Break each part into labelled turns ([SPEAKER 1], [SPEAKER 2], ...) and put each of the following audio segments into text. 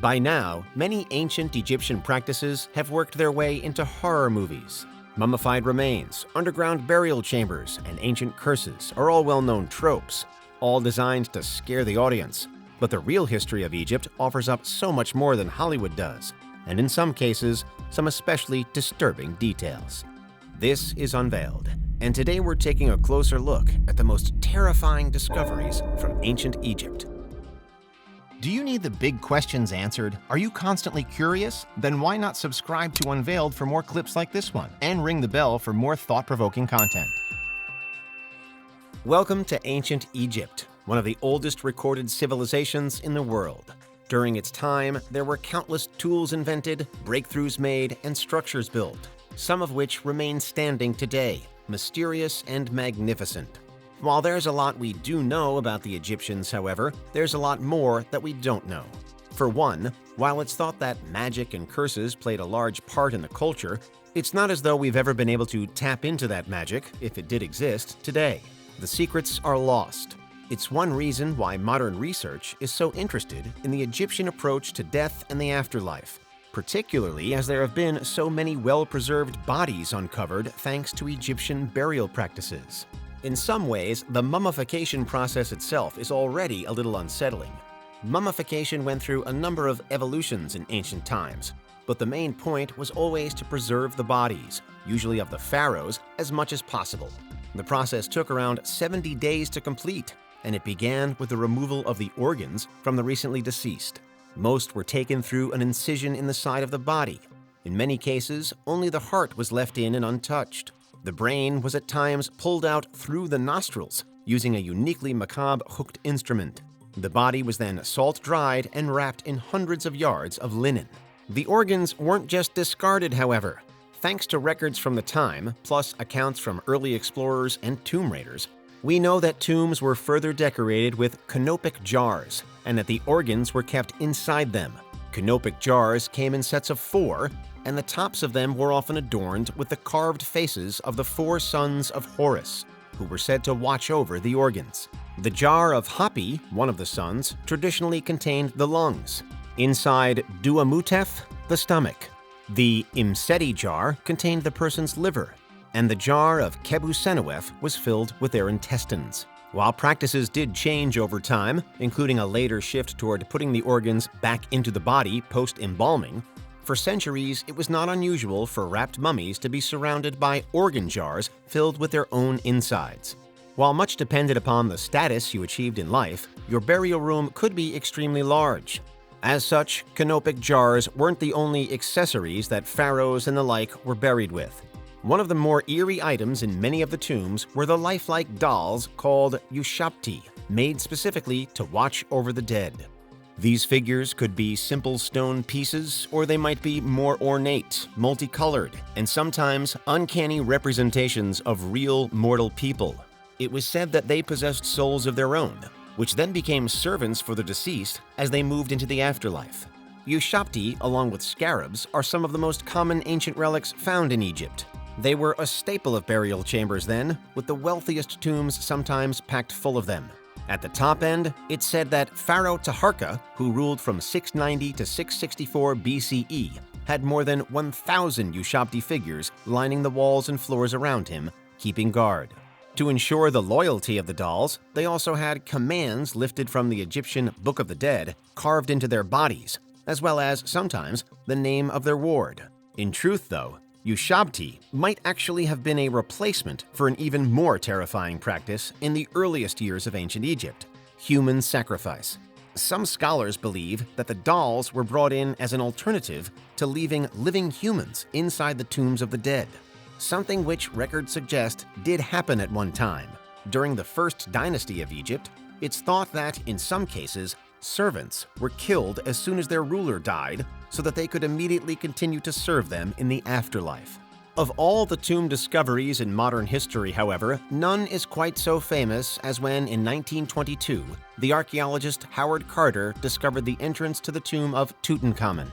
[SPEAKER 1] By now, many ancient Egyptian practices have worked their way into horror movies. Mummified remains, underground burial chambers, and ancient curses are all well-known tropes, all designed to scare the audience. But the real history of Egypt offers up so much more than Hollywood does, and in some cases, some especially disturbing details. This is Unveiled, and today we're taking a closer look at the most terrifying discoveries from ancient Egypt. Do you need the big questions answered? Are you constantly curious? Then why not subscribe to Unveiled for more clips like this one, and ring the bell for more thought-provoking content. Welcome to ancient Egypt, one of the oldest recorded civilizations in the world. During its time, there were countless tools invented, breakthroughs made, and structures built, some of which remain standing today, mysterious and magnificent. While there's a lot we do know about the Egyptians, however, there's a lot more that we don't know. For one, while it's thought that magic and curses played a large part in the culture, it's not as though we've ever been able to tap into that magic, if it did exist, today. The secrets are lost. It's one reason why modern research is so interested in the Egyptian approach to death and the afterlife, particularly as there have been so many well-preserved bodies uncovered thanks to Egyptian burial practices. In some ways, the mummification process itself is already a little unsettling. Mummification went through a number of evolutions in ancient times, but the main point was always to preserve the bodies, usually of the pharaohs, as much as possible. The process took around 70 days to complete, and it began with the removal of the organs from the recently deceased. Most were taken through an incision in the side of the body. In many cases, only the heart was left in and untouched. The brain was at times pulled out through the nostrils using a uniquely macabre hooked instrument. The body was then salt-dried and wrapped in hundreds of yards of linen. The organs weren't just discarded, however. Thanks to records from the time, plus accounts from early explorers and tomb raiders, we know that tombs were further decorated with canopic jars and that the organs were kept inside them. Canopic jars came in sets of 4, and the tops of them were often adorned with the carved faces of the 4 sons of Horus, who were said to watch over the organs. The jar of Hapi, one of the sons, traditionally contained the lungs. Inside Duamutef, the stomach. The Imseti jar contained the person's liver, and the jar of Kebu-Senuef was filled with their intestines. While practices did change over time, including a later shift toward putting the organs back into the body post-embalming, for centuries it was not unusual for wrapped mummies to be surrounded by organ jars filled with their own insides. While much depended upon the status you achieved in life, your burial room could be extremely large. As such, canopic jars weren't the only accessories that pharaohs and the like were buried with. One of the more eerie items in many of the tombs were the lifelike dolls called Ushabti, made specifically to watch over the dead. These figures could be simple stone pieces, or they might be more ornate, multicolored, and sometimes uncanny representations of real mortal people. It was said that they possessed souls of their own, which then became servants for the deceased as they moved into the afterlife. Ushabti, along with scarabs, are some of the most common ancient relics found in Egypt. They were a staple of burial chambers then, with the wealthiest tombs sometimes packed full of them. At the top end, it's said that Pharaoh Taharqa, who ruled from 690 to 664 BCE, had more than 1,000 Ushabti figures lining the walls and floors around him, keeping guard. To ensure the loyalty of the dolls, they also had commands lifted from the Egyptian Book of the Dead carved into their bodies, as well as, sometimes, the name of their ward. In truth, though, Ushabti might actually have been a replacement for an even more terrifying practice in the earliest years of ancient Egypt: human sacrifice. Some scholars believe that the dolls were brought in as an alternative to leaving living humans inside the tombs of the dead, something which records suggest did happen at one time. During the first dynasty of Egypt, it's thought that, in some cases, servants were killed as soon as their ruler died so that they could immediately continue to serve them in the afterlife. Of all the tomb discoveries in modern history, however, none is quite so famous as when, in 1922, the archaeologist Howard Carter discovered the entrance to the tomb of Tutankhamun.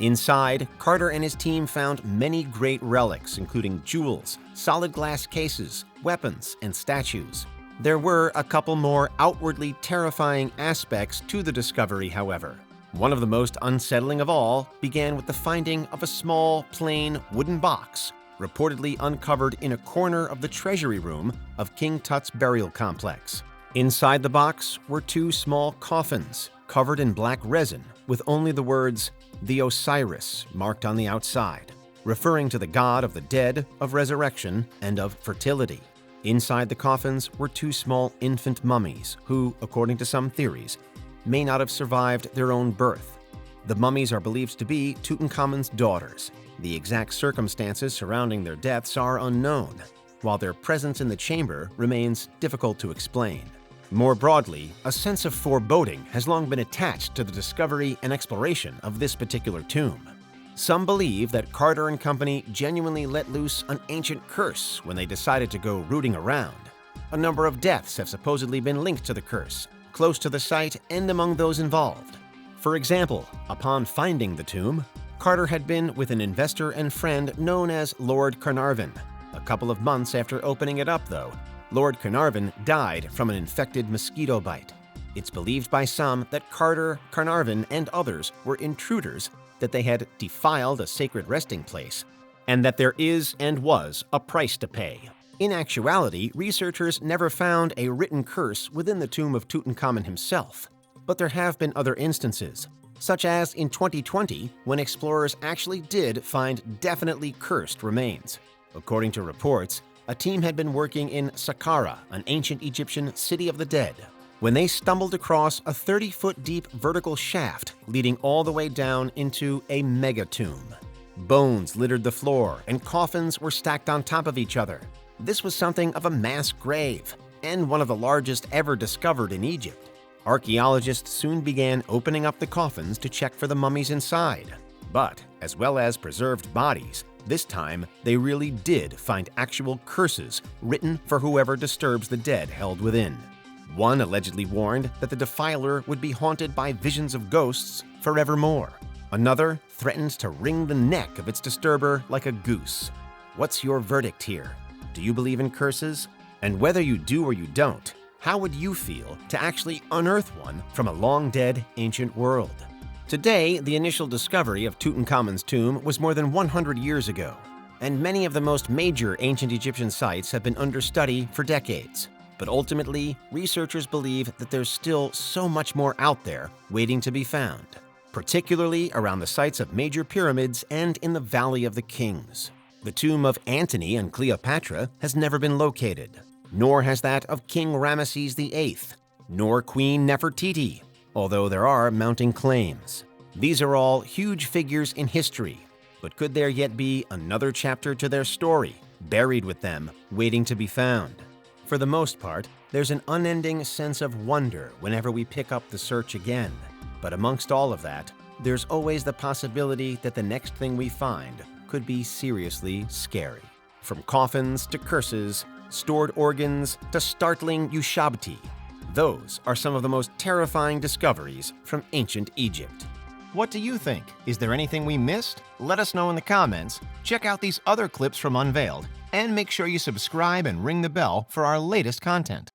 [SPEAKER 1] Inside, Carter and his team found many great relics, including jewels, solid glass cases, weapons, and statues. There were a couple more outwardly terrifying aspects to the discovery, however. One of the most unsettling of all began with the finding of a small, plain wooden box, reportedly uncovered in a corner of the treasury room of King Tut's burial complex. Inside the box were two small coffins covered in black resin with only the words, "The Osiris," marked on the outside, referring to the god of the dead, of resurrection, and of fertility. Inside the coffins were two small infant mummies who, according to some theories, may not have survived their own birth. The mummies are believed to be Tutankhamun's daughters. The exact circumstances surrounding their deaths are unknown, while their presence in the chamber remains difficult to explain. More broadly, a sense of foreboding has long been attached to the discovery and exploration of this particular tomb. Some believe that Carter and company genuinely let loose an ancient curse when they decided to go rooting around. A number of deaths have supposedly been linked to the curse, close to the site and among those involved. For example, upon finding the tomb, Carter had been with an investor and friend known as Lord Carnarvon. A couple of months after opening it up, though, Lord Carnarvon died from an infected mosquito bite. It's believed by some that Carter, Carnarvon, and others were intruders, that they had defiled a sacred resting place, and that there is and was a price to pay. In actuality, researchers never found a written curse within the tomb of Tutankhamun himself, but there have been other instances, such as in 2020, when explorers actually did find definitely cursed remains. According to reports, a team had been working in Saqqara, an ancient Egyptian city of the dead, when they stumbled across a 30-foot deep vertical shaft leading all the way down into a mega-tomb. Bones littered the floor, and coffins were stacked on top of each other. This was something of a mass grave, and one of the largest ever discovered in Egypt. Archaeologists soon began opening up the coffins to check for the mummies inside. But, as well as preserved bodies, this time they really did find actual curses written for whoever disturbs the dead held within. One allegedly warned that the defiler would be haunted by visions of ghosts forevermore. Another threatened to wring the neck of its disturber like a goose. What's your verdict here? Do you believe in curses? And whether you do or you don't, how would you feel to actually unearth one from a long-dead ancient world? Today, the initial discovery of Tutankhamun's tomb was more than 100 years ago, and many of the most major ancient Egyptian sites have been under study for decades. But ultimately, researchers believe that there's still so much more out there waiting to be found, particularly around the sites of major pyramids and in the Valley of the Kings. The tomb of Antony and Cleopatra has never been located, nor has that of King Ramesses VIII, nor Queen Nefertiti, although there are mounting claims. These are all huge figures in history, but could there yet be another chapter to their story, buried with them, waiting to be found? For the most part, there's an unending sense of wonder whenever we pick up the search again. But amongst all of that, there's always the possibility that the next thing we find could be seriously scary. From coffins to curses, stored organs to startling Ushabti, those are some of the most terrifying discoveries from ancient Egypt. What do you think? Is there anything we missed? Let us know in the comments. Check out these other clips from Unveiled, and make sure you subscribe and ring the bell for our latest content.